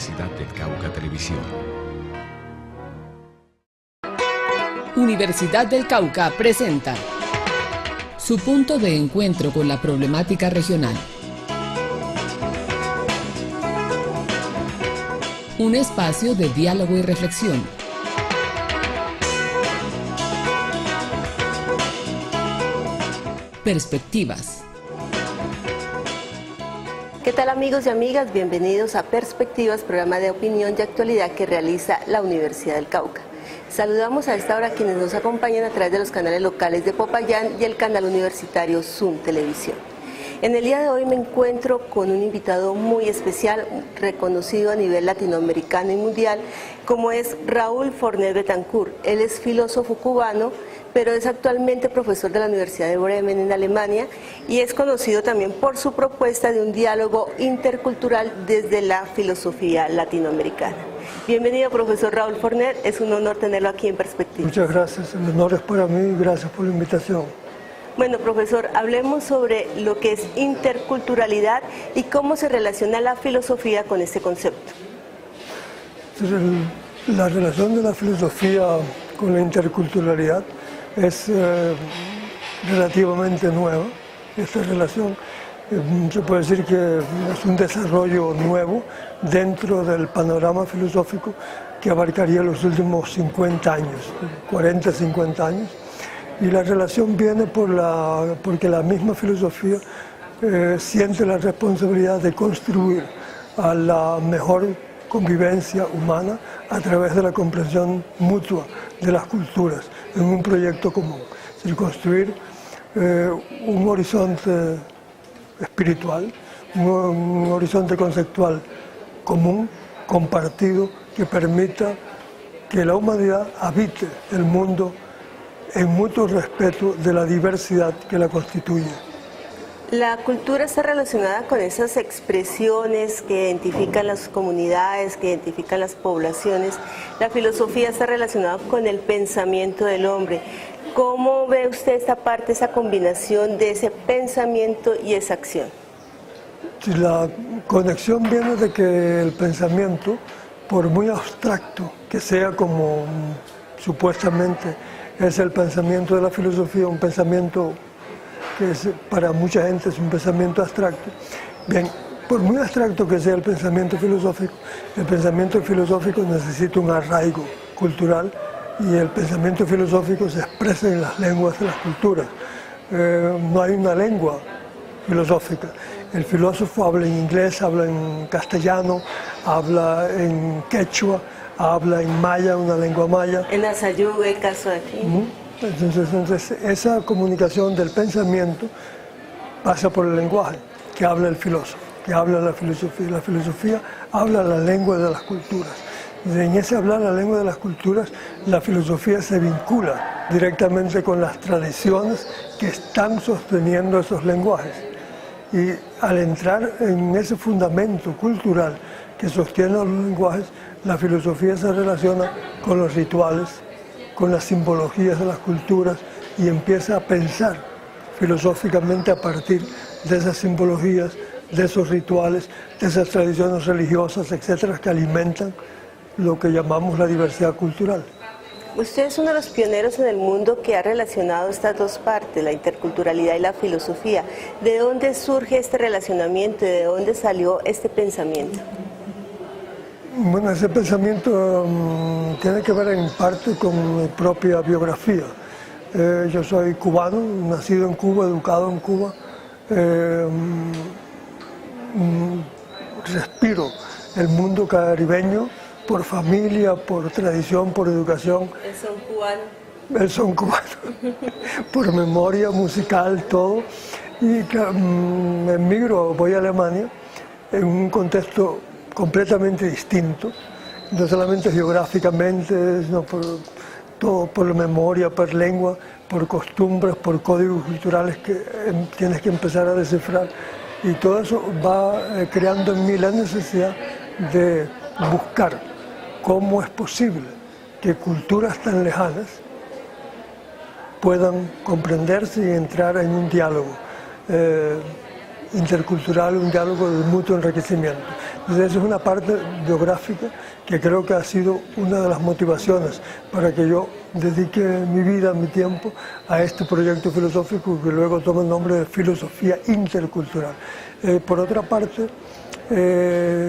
Universidad del Cauca Televisión. Universidad del Cauca presenta su punto de encuentro con la problemática regional. Un espacio de diálogo y reflexión. Perspectivas. ¿Qué tal, amigos y amigas? Bienvenidos a Perspectivas, programa de opinión y actualidad que realiza la Universidad del Cauca. Saludamos a esta hora a quienes nos acompañan a través de los canales locales de Popayán y el canal universitario Zoom Televisión. En el día de hoy me encuentro con un invitado muy especial, reconocido a nivel latinoamericano y mundial, como es Raúl Forner Betancourt. Él es filósofo cubano, pero es actualmente profesor de la Universidad de Bremen en Alemania y es conocido también por su propuesta de un diálogo intercultural desde la filosofía latinoamericana. Bienvenido, profesor Raúl Forner, es un honor tenerlo aquí en Perspectiva. Muchas gracias, el honor es para mí y gracias por la invitación. Bueno, profesor, hablemos sobre lo que es interculturalidad y cómo se relaciona la filosofía con este concepto. La relación de la filosofía con la interculturalidad es relativamente nueva. Esta relación se puede decir que es un desarrollo nuevo dentro del panorama filosófico que abarcaría los últimos 50 años, 40, 50 años. Y la relación viene porque la misma filosofía siente la responsabilidad de construir a la mejor convivencia humana a través de la comprensión mutua de las culturas en un proyecto común. Es decir, construir un horizonte espiritual, un horizonte conceptual común, compartido, que permita que la humanidad habite el mundo en mutuo respeto de la diversidad que la constituye. La cultura está relacionada con esas expresiones que identifican las comunidades, que identifican las poblaciones. La filosofía está relacionada con el pensamiento del hombre. ¿Cómo ve usted esta parte, esa combinación de ese pensamiento y esa acción? La conexión viene de que el pensamiento, por muy abstracto que sea, como supuestamente es el pensamiento de la filosofía, un pensamiento que para mucha gente es un pensamiento abstracto. Bien, por muy abstracto que sea el pensamiento filosófico necesita un arraigo cultural y el pensamiento filosófico se expresa en las lenguas de las culturas. No hay una lengua filosófica. El filósofo habla en inglés, habla en castellano, habla en quechua, habla en maya, una lengua maya. En Azayú, el caso de aquí. Entonces, esa comunicación del pensamiento pasa por el lenguaje que habla el filósofo, que habla la filosofía. La filosofía habla la lengua de las culturas. Y en ese hablar la lengua de las culturas, la filosofía se vincula directamente con las tradiciones que están sosteniendo esos lenguajes. Y al entrar en ese fundamento cultural que sostiene los lenguajes, la filosofía se relaciona con los rituales, con las simbologías de las culturas y empieza a pensar filosóficamente a partir de esas simbologías, de esos rituales, de esas tradiciones religiosas, etcétera, que alimentan lo que llamamos la diversidad cultural. Usted es uno de los pioneros en el mundo que ha relacionado estas dos partes, la interculturalidad y la filosofía. ¿De dónde surge este relacionamiento y de dónde salió este pensamiento? Bueno, ese pensamiento tiene que ver en parte con mi propia biografía. Yo soy cubano, nacido en Cuba, educado en Cuba. Respiro el mundo caribeño por familia, por tradición, por educación. ¿El son cubano? El son cubano, por memoria musical, todo. Y emigro, voy a Alemania en un contexto completamente distinto, no solamente geográficamente, sino por la memoria, por lengua, por costumbres, por códigos culturales que tienes que empezar a descifrar. Y todo eso va creando en mí la necesidad de buscar cómo es posible que culturas tan lejanas puedan comprenderse y entrar en un diálogo. intercultural, un diálogo de mutuo enriquecimiento. Entonces, esa es una parte biográfica que creo que ha sido una de las motivaciones para que yo dedique mi vida, mi tiempo a este proyecto filosófico que luego toma el nombre de filosofía intercultural. Por otra parte,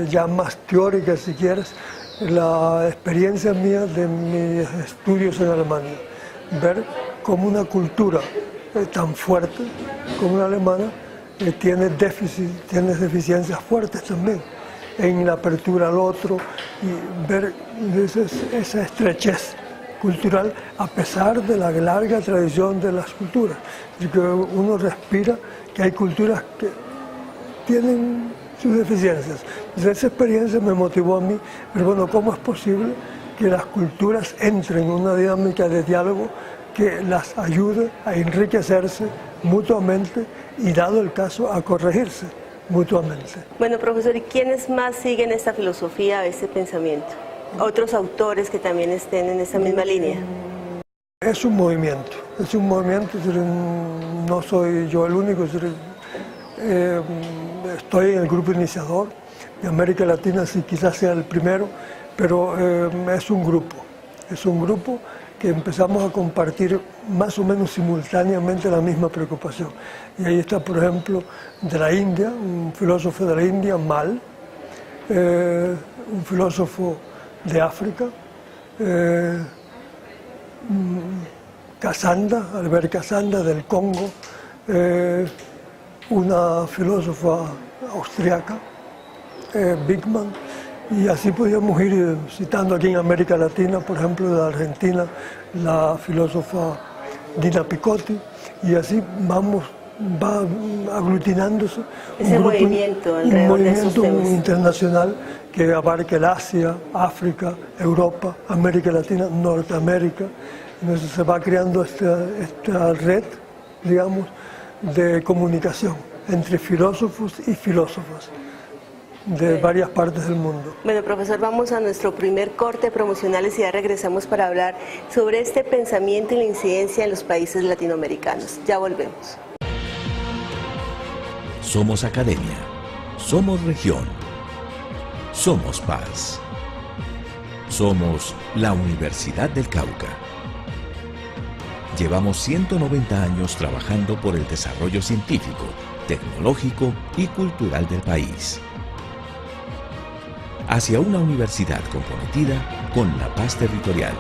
ya más teórica si quieres, la experiencia mía de mis estudios en Alemania, ver cómo una cultura tan fuerte como la alemana tiene deficiencias fuertes también en la apertura al otro, y ver esa estrechez cultural a pesar de la larga tradición de las culturas. Y que uno respira que hay culturas que tienen sus deficiencias. Entonces, esa experiencia me motivó a mí, pero bueno, ¿cómo es posible que las culturas entren en una dinámica de diálogo que las ayude a enriquecerse mutuamente y, dado el caso, a corregirse mutuamente? Bueno, profesor, ¿y quiénes más siguen esta filosofía, este pensamiento? ¿Otros autores que también estén en esa misma línea? Es un movimiento, no soy yo el único, estoy en el grupo iniciador de América Latina, si quizás sea el primero, pero es un grupo que empezamos a compartir más o menos simultáneamente la misma preocupación. Y ahí está, por ejemplo, de la India, un filósofo de la India, Mal, un filósofo de África, Kasanda, Albert Kasanda del Congo, una filósofa austriaca, Bigman, y así podríamos ir citando aquí en América Latina, por ejemplo, de Argentina, la filósofa Dina Picotti, y así va aglutinándose un movimiento internacional que abarca el Asia, África, Europa, América Latina, Norteamérica. Entonces se va creando esta red, digamos, de comunicación entre filósofos y filósofas de varias partes del mundo. Bueno, profesor, vamos a nuestro primer corte promocionales y ya regresamos para hablar sobre este pensamiento y la incidencia en los países latinoamericanos. Ya volvemos. Somos academia, somos región, somos paz. Somos la Universidad del Cauca. Llevamos 190 años trabajando por el desarrollo científico, tecnológico y cultural del país, hacia una universidad comprometida con la paz territorial.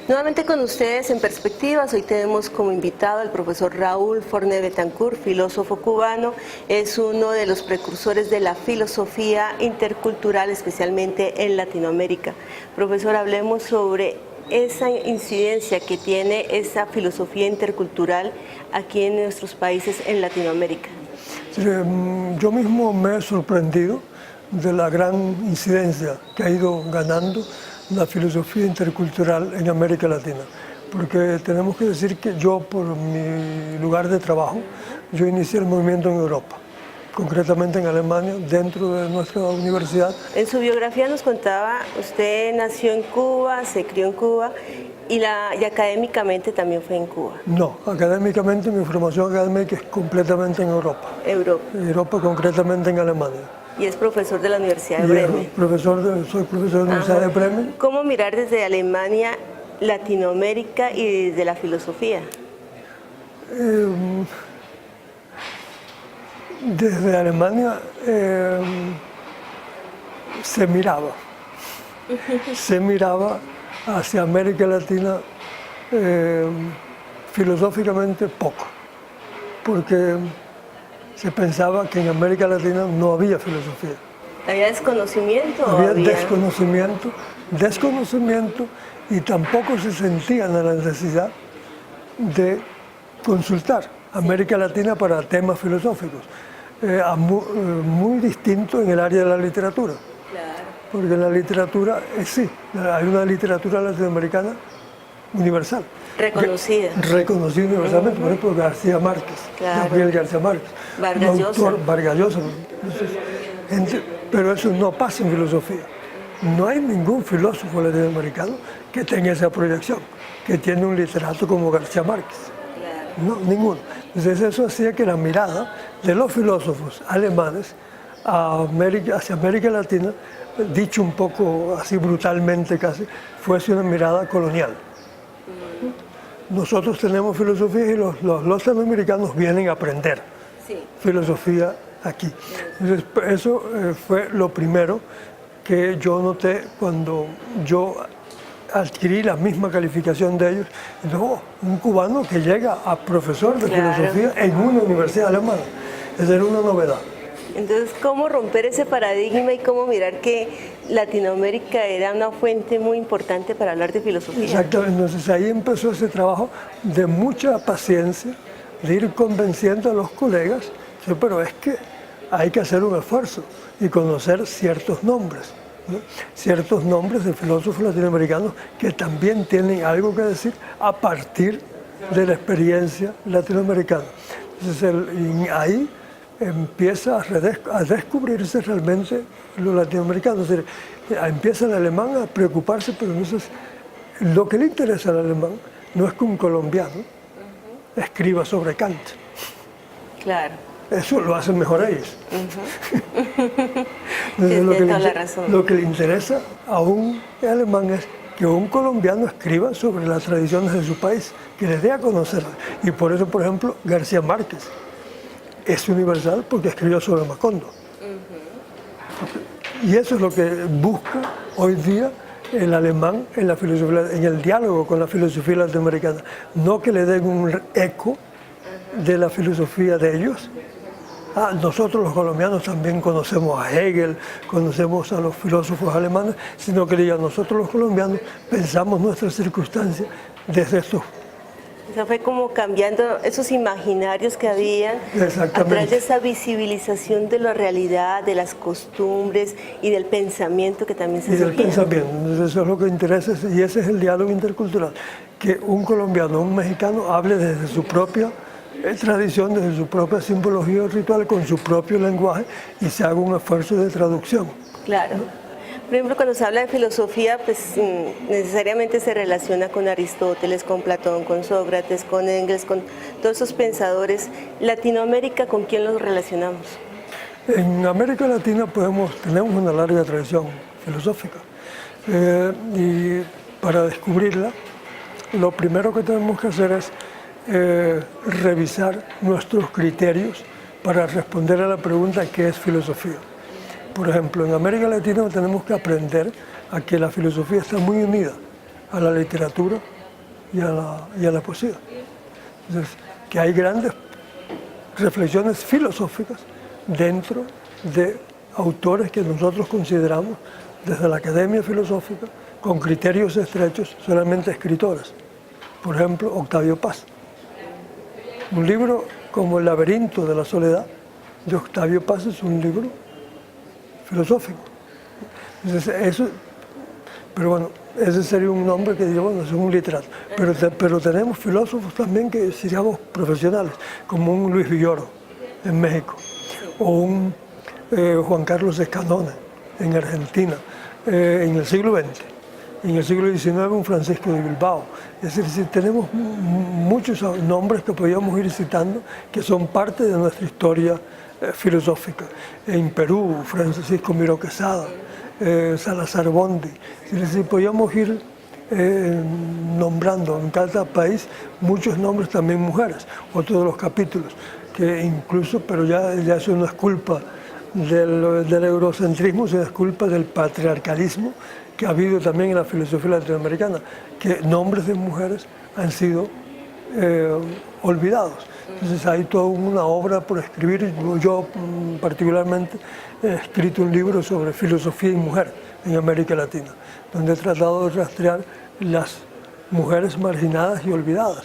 Nuevamente con ustedes en Perspectivas, hoy tenemos como invitado al profesor Raúl Forné Betancourt, filósofo cubano, es uno de los precursores de la filosofía intercultural, especialmente en Latinoamérica. Profesor, hablemos sobre esa incidencia que tiene esa filosofía intercultural aquí en nuestros países en Latinoamérica. Sí, yo mismo me he sorprendido de la gran incidencia que ha ido ganando la filosofía intercultural en América Latina, porque tenemos que decir que yo, por mi lugar de trabajo, yo inicié el movimiento en Europa, concretamente en Alemania, dentro de nuestra universidad. En su biografía nos contaba, usted nació en Cuba, se crió en Cuba y académicamente también fue en Cuba. No, académicamente mi formación académica es completamente en Europa. Europa, concretamente en Alemania. Y es profesor de la Universidad de Bremen. Soy profesor de la Universidad de Bremen. ¿Cómo mirar desde Alemania, Latinoamérica y desde la filosofía? Desde Alemania se miraba hacia América Latina filosóficamente poco, porque se pensaba que en América Latina no había filosofía. ¿Había desconocimiento? Había desconocimiento y tampoco se sentían la necesidad de consultar América Latina para temas filosóficos. Muy distinto en el área de la literatura. Claro. Porque en la literatura, sí, hay una literatura latinoamericana universal. Reconocida. Reconocida universalmente, por ejemplo, García Márquez, claro. Gabriel García Márquez. Vargas Llosa. Pero eso no pasa en filosofía. No hay ningún filósofo latinoamericano que tenga esa proyección, que tiene un literato como García Márquez. Claro. No, ninguno. Entonces eso hacía que la mirada de los filósofos alemanes hacia América Latina, dicho un poco así brutalmente casi, fuese una mirada colonial. Nosotros tenemos filosofía y los latinoamericanos vienen a aprender filosofía aquí. Entonces, eso fue lo primero que yo noté cuando yo adquirí la misma calificación de ellos. Entonces, un cubano que llega a profesor de filosofía en una universidad alemana. Esa era una novedad. Entonces, ¿cómo romper ese paradigma y cómo mirar que Latinoamérica era una fuente muy importante para hablar de filosofía? Exactamente, entonces ahí empezó ese trabajo de mucha paciencia, de ir convenciendo a los colegas, sí, pero es que hay que hacer un esfuerzo y conocer ciertos nombres, ¿no? Ciertos nombres de filósofos latinoamericanos que también tienen algo que decir a partir de la experiencia latinoamericana. Entonces ahí empieza a descubrirse realmente los latinoamericanos. Es decir, empieza el alemán a preocuparse, pero entonces lo que le interesa al alemán no es que un colombiano escriba sobre Kant. Claro. Eso lo hacen mejor ellos. Lo que le interesa a un alemán es que un colombiano escriba sobre las tradiciones de su país, que les dé a conocer. Y por eso, por ejemplo, García Márquez es universal porque escribió sobre Macondo. Y eso es lo que busca hoy día el alemán en la filosofía, en el diálogo con la filosofía latinoamericana. No que le den un eco de la filosofía de ellos. Nosotros los colombianos también conocemos a Hegel, conocemos a los filósofos alemanes, sino que digan, nosotros los colombianos pensamos nuestras circunstancias desde estos. O sea, fue como cambiando esos imaginarios que había a través de esa visibilización de la realidad, de las costumbres y del pensamiento que también se surgía. Y del pensamiento, eso es lo que interesa y ese es el diálogo intercultural, que un colombiano o un mexicano hable desde su propia tradición, desde su propia simbología ritual, con su propio lenguaje y se haga un esfuerzo de traducción. Claro. Por ejemplo, cuando se habla de filosofía, pues necesariamente se relaciona con Aristóteles, con Platón, con Sócrates, con Engels, con todos esos pensadores. Latinoamérica, ¿con quién los relacionamos? En América Latina tenemos una larga tradición filosófica y para descubrirla, lo primero que tenemos que hacer es revisar nuestros criterios para responder a la pregunta ¿qué es filosofía? Por ejemplo, en América Latina tenemos que aprender a que la filosofía está muy unida a la literatura y a la poesía. Entonces, que hay grandes reflexiones filosóficas dentro de autores que nosotros consideramos desde la academia filosófica con criterios estrechos solamente escritores. Por ejemplo, Octavio Paz. Un libro como El laberinto de la soledad de Octavio Paz es un libro filosófico. Entonces, pero bueno, ese sería un nombre que digo, bueno, es un literato. Pero tenemos filósofos también que digamos profesionales, como un Luis Villoro en México, o un Juan Carlos Escanone en Argentina, en el siglo XX. En el siglo XIX un Francisco de Bilbao. Es decir, tenemos muchos nombres que podríamos ir citando que son parte de nuestra historia filosófica. En Perú, Francisco Miró Quesada, Salazar Bondi. Es decir, podríamos ir nombrando en cada país muchos nombres, también mujeres, otro de los capítulos, que incluso, pero ya eso no es culpa del eurocentrismo, sino es culpa del patriarcalismo que ha habido también en la filosofía latinoamericana, que nombres de mujeres han sido olvidados. Entonces hay toda una obra por escribir. Yo particularmente he escrito un libro sobre filosofía y mujer en América Latina, donde he tratado de rastrear las mujeres marginadas y olvidadas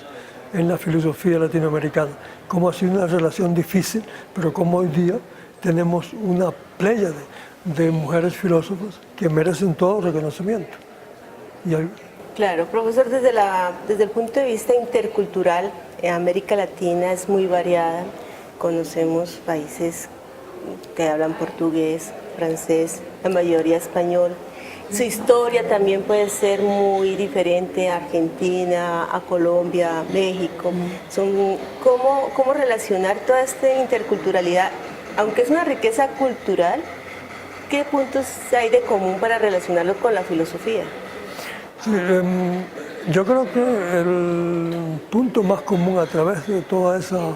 en la filosofía latinoamericana, cómo ha sido una relación difícil, pero cómo hoy día tenemos una pléyade de mujeres filósofas que merecen todo reconocimiento. Claro, profesor, desde el punto de vista intercultural, América Latina es muy variada. Conocemos países que hablan portugués, francés, la mayoría español. Su historia también puede ser muy diferente a Argentina, a Colombia, México. ¿Cómo relacionar toda esta interculturalidad? Aunque es una riqueza cultural, ¿qué puntos hay de común para relacionarlo con la filosofía? Sí, yo creo que el punto más común a través de toda esa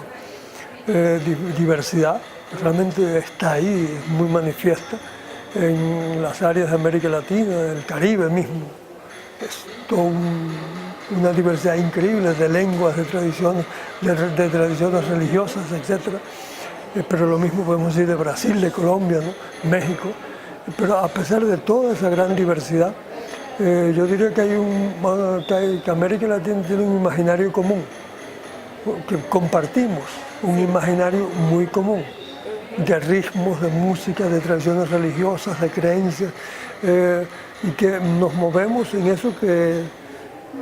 diversidad realmente está ahí, muy manifiesta en las áreas de América Latina, del Caribe mismo. Es toda una diversidad increíble de lenguas, de tradiciones religiosas, etc. Pero lo mismo podemos decir de Brasil, de Colombia, ¿no? México. Pero a pesar de toda esa gran diversidad, yo diría que América Latina tiene un imaginario común, que compartimos un imaginario muy común, de ritmos, de música, de tradiciones religiosas, de creencias, y que nos movemos en eso que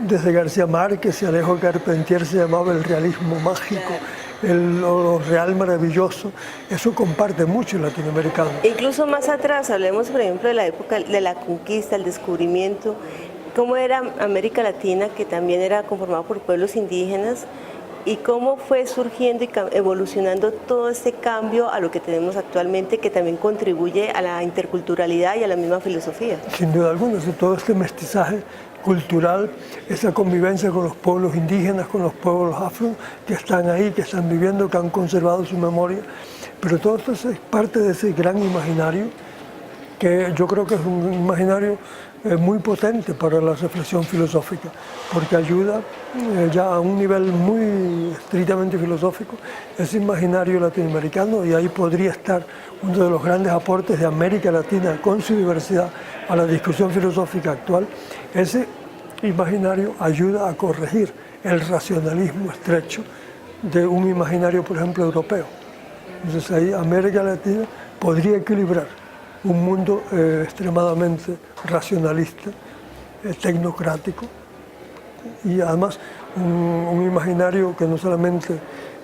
desde García Márquez y Alejo Carpentier se llamaba el realismo mágico, lo real maravilloso. Eso comparte mucho el latinoamericano. Incluso más atrás, hablemos por ejemplo de la época de la conquista, el descubrimiento, cómo era América Latina, que también era conformada por pueblos indígenas, y cómo fue surgiendo y evolucionando todo este cambio a lo que tenemos actualmente, que también contribuye a la interculturalidad y a la misma filosofía. Sin duda alguna, todo este mestizaje cultural, esa convivencia con los pueblos indígenas, con los pueblos afro, que están ahí, que están viviendo, que han conservado su memoria, pero todo esto es parte de ese gran imaginario, que yo creo que es un imaginario muy potente para la reflexión filosófica, porque ayuda ya a un nivel muy estrictamente filosófico ese imaginario latinoamericano, y ahí podría estar uno de los grandes aportes de América Latina con su diversidad a la discusión filosófica actual. Ese imaginario ayuda a corregir el racionalismo estrecho de un imaginario, por ejemplo, europeo. Entonces ahí América Latina podría equilibrar un mundo extremadamente racionalista, tecnocrático, y además un imaginario que no solamente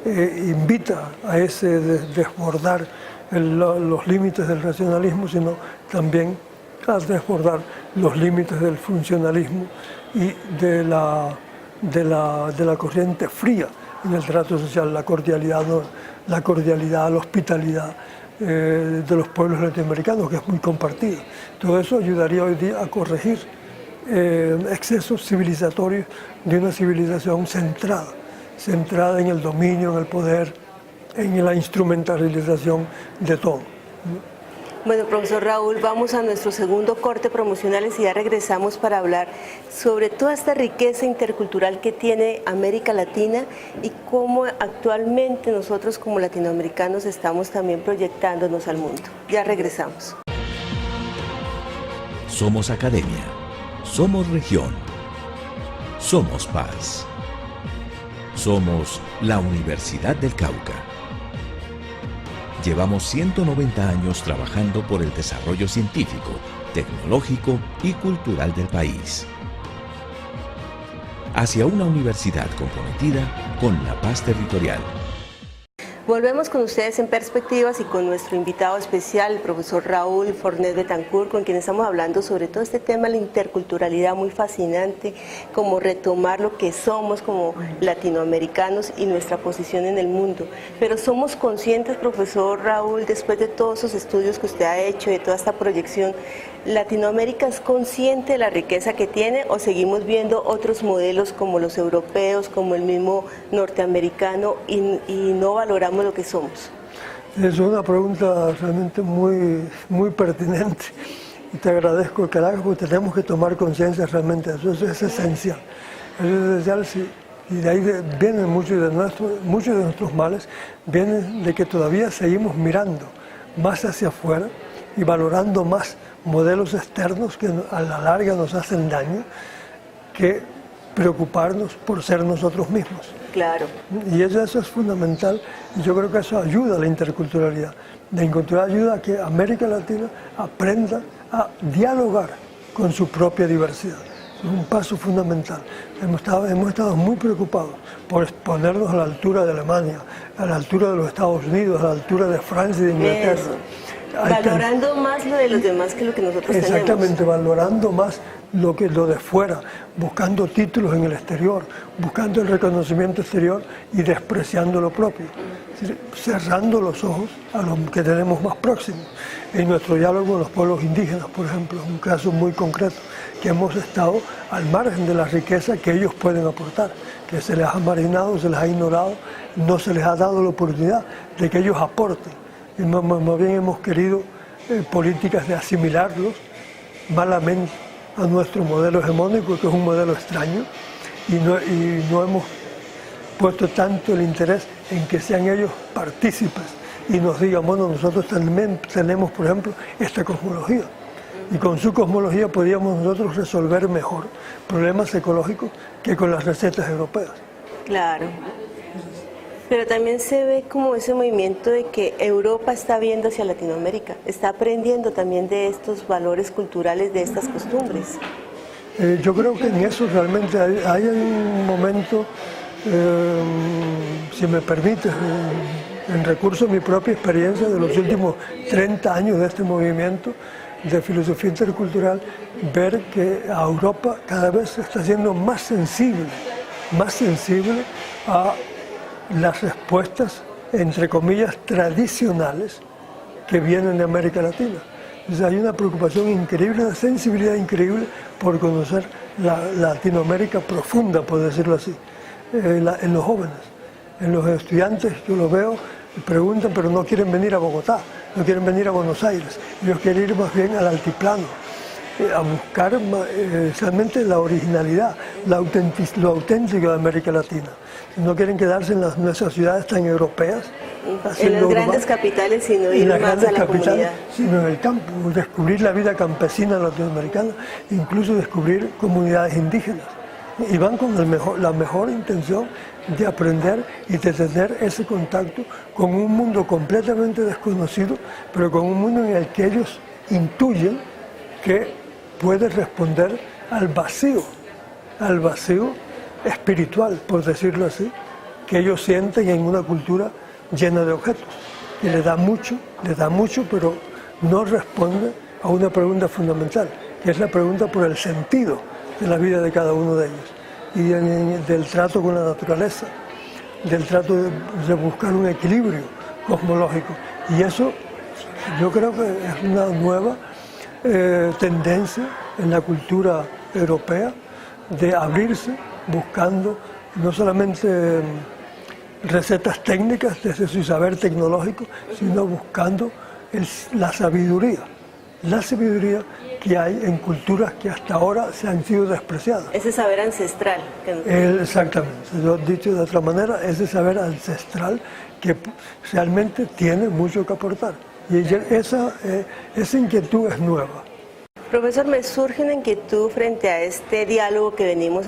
invita a ese desbordar los límites del racionalismo, sino también a desbordar los límites del funcionalismo y de la corriente fría en el trato social, la cordialidad, la hospitalidad de los pueblos latinoamericanos, que es muy compartido. Todo eso ayudaría hoy día a corregir excesos civilizatorios de una civilización centrada en el dominio, en el poder, en la instrumentalización de todo. Bueno, profesor Raúl, vamos a nuestro segundo corte promocionales y ya regresamos para hablar sobre toda esta riqueza intercultural que tiene América Latina y cómo actualmente nosotros como latinoamericanos estamos también proyectándonos al mundo. Ya regresamos. Somos academia, somos región, somos paz, somos la Universidad del Cauca. Llevamos 190 años trabajando por el desarrollo científico, tecnológico y cultural del país. Hacia una universidad comprometida con la paz territorial. Volvemos con ustedes en Perspectivas y con nuestro invitado especial, el profesor Raúl Fornet Betancourt, con quien estamos hablando sobre todo este tema de la interculturalidad muy fascinante, como retomar lo que somos como latinoamericanos y nuestra posición en el mundo. Pero somos conscientes, profesor Raúl, después de todos esos estudios que usted ha hecho, de toda esta proyección, ¿Latinoamérica es consciente de la riqueza que tiene o seguimos viendo otros modelos como los europeos, como el mismo norteamericano y no valoramos lo que somos? Es una pregunta realmente muy pertinente y te agradezco que la hagas, porque tenemos que tomar conciencia realmente de eso. Eso es esencial. Es esencial, sí, y de ahí vienen muchos de nuestros males, vienen de que todavía seguimos mirando más hacia afuera y valorando más modelos externos que a la larga nos hacen daño, que preocuparnos por ser nosotros mismos. Claro. Y eso es fundamental, y yo creo que eso ayuda a la interculturalidad. La interculturalidad ayuda a que América Latina aprenda a dialogar con su propia diversidad. Es un paso fundamental. Hemos estado muy preocupados por ponernos a la altura de Alemania, a la altura de los Estados Unidos, a la altura de Francia y de Inglaterra. Valorando más lo de los demás que lo que nosotros tenemos. Exactamente, valorando más lo de fuera, buscando títulos en el exterior, buscando el reconocimiento exterior y despreciando lo propio, cerrando los ojos a los que tenemos más próximos. En nuestro diálogo con los pueblos indígenas, por ejemplo, es un caso muy concreto, que hemos estado al margen de la riqueza que ellos pueden aportar, que se les ha marginado, se les ha ignorado, no se les ha dado la oportunidad de que ellos aporten. Y más bien hemos querido políticas de asimilarlos malamente a nuestro modelo hegemónico, que es un modelo extraño, y no hemos puesto tanto el interés en que sean ellos partícipes y nos digan, bueno, nosotros también tenemos, por ejemplo, esta cosmología, y con su cosmología podríamos nosotros resolver mejor problemas ecológicos que con las recetas europeas. Claro. Pero también se ve como ese movimiento de que Europa está viendo hacia Latinoamérica, está aprendiendo también de estos valores culturales, de estas costumbres. Yo creo que en eso realmente hay un momento, si me permite, en recurso a mi propia experiencia de los últimos 30 años de este movimiento de filosofía intercultural, ver que a Europa cada vez se está haciendo más sensible a las respuestas, entre comillas, tradicionales que vienen de América Latina. Entonces hay una preocupación increíble, una sensibilidad increíble por conocer la Latinoamérica profunda, por decirlo así, en los jóvenes, en los estudiantes. Yo los veo y preguntan, pero no quieren venir a Bogotá, no quieren venir a Buenos Aires, ellos quieren ir más bien al altiplano, a buscar realmente la originalidad, lo auténtico de América Latina. No quieren quedarse en nuestras ciudades tan europeas, en las grandes capitales, sino ir más a la comunidad. Sino en el campo, descubrir la vida campesina latinoamericana, incluso descubrir comunidades indígenas. Y van con la mejor intención de aprender y de tener ese contacto con un mundo completamente desconocido, pero con un mundo en el que ellos intuyen que puede responder al vacío espiritual, por decirlo así, que ellos sienten en una cultura llena de objetos, que les da mucho, pero no responde a una pregunta fundamental, que es la pregunta por el sentido de la vida de cada uno de ellos, y del trato con la naturaleza, del trato de buscar un equilibrio cosmológico. Y eso yo creo que es una nueva tendencia en la cultura europea, de abrirse buscando no solamente recetas técnicas desde su saber tecnológico, sino buscando la sabiduría que hay en culturas que hasta ahora se han sido despreciadas. Ese saber ancestral. Exactamente, yo he dicho de otra manera, ese saber ancestral que realmente tiene mucho que aportar. Y esa inquietud es nueva. Profesor, me surge una inquietud frente a este diálogo que venimos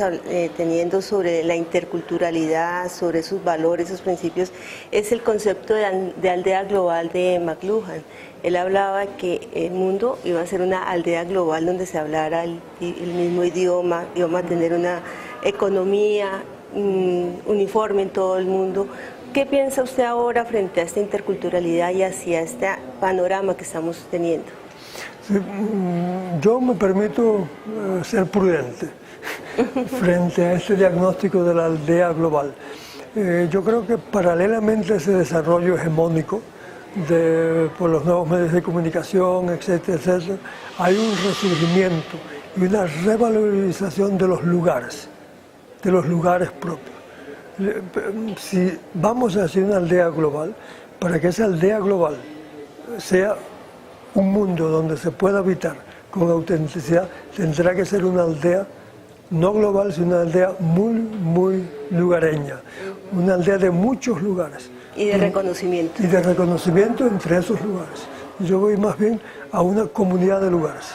teniendo sobre la interculturalidad, sobre sus valores, sus principios, es el concepto de aldea global de McLuhan. Él hablaba que el mundo iba a ser una aldea global donde se hablara el mismo idioma, íbamos a tener una economía uniforme en todo el mundo. ¿Qué piensa usted ahora frente a esta interculturalidad y hacia este panorama que estamos teniendo? Yo me permito ser prudente frente a este diagnóstico de la aldea global. Yo creo que paralelamente a ese desarrollo hegemónico por los nuevos medios de comunicación, etcétera, etcétera, hay un resurgimiento y una revalorización de los lugares propios. Si vamos a hacer una aldea global, para que esa aldea global sea un mundo donde se pueda habitar con autenticidad, tendrá que ser una aldea no global, sino una aldea muy, muy lugareña, una aldea de muchos lugares. Y de reconocimiento. Y de reconocimiento entre esos lugares. Yo voy más bien a una comunidad de lugares.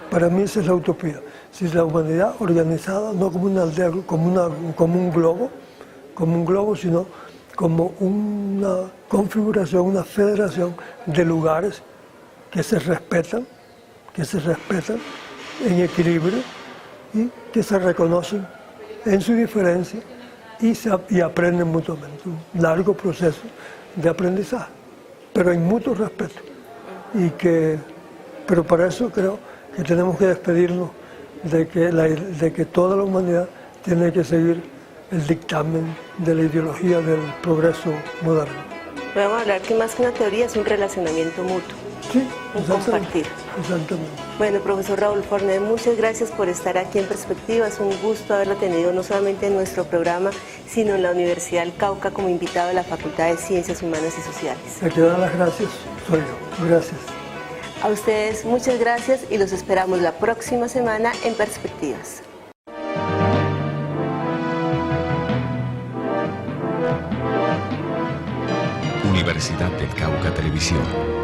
Para mí esa es la utopía. Si la humanidad organizada, no como una aldea, como un globo, sino como una configuración, una federación de lugares que se respetan en equilibrio y que se reconocen en su diferencia y aprenden mutuamente. Un largo proceso de aprendizaje, pero en mutuo respeto. pero para eso creo que tenemos que despedirnos de que toda la humanidad tiene que seguir el dictamen de la ideología del progreso moderno. Podemos hablar que más que una teoría es un relacionamiento mutuo. Sí, un compartir. Exactamente. Bueno, profesor Raúl Forné, muchas gracias por estar aquí en Perspectiva. Es un gusto haberlo tenido no solamente en nuestro programa, sino en la Universidad del Cauca como invitado de la Facultad de Ciencias Humanas y Sociales. El que da las gracias soy yo. Gracias. A ustedes muchas gracias y los esperamos la próxima semana en Perspectivas. Universidad del Cauca Televisión.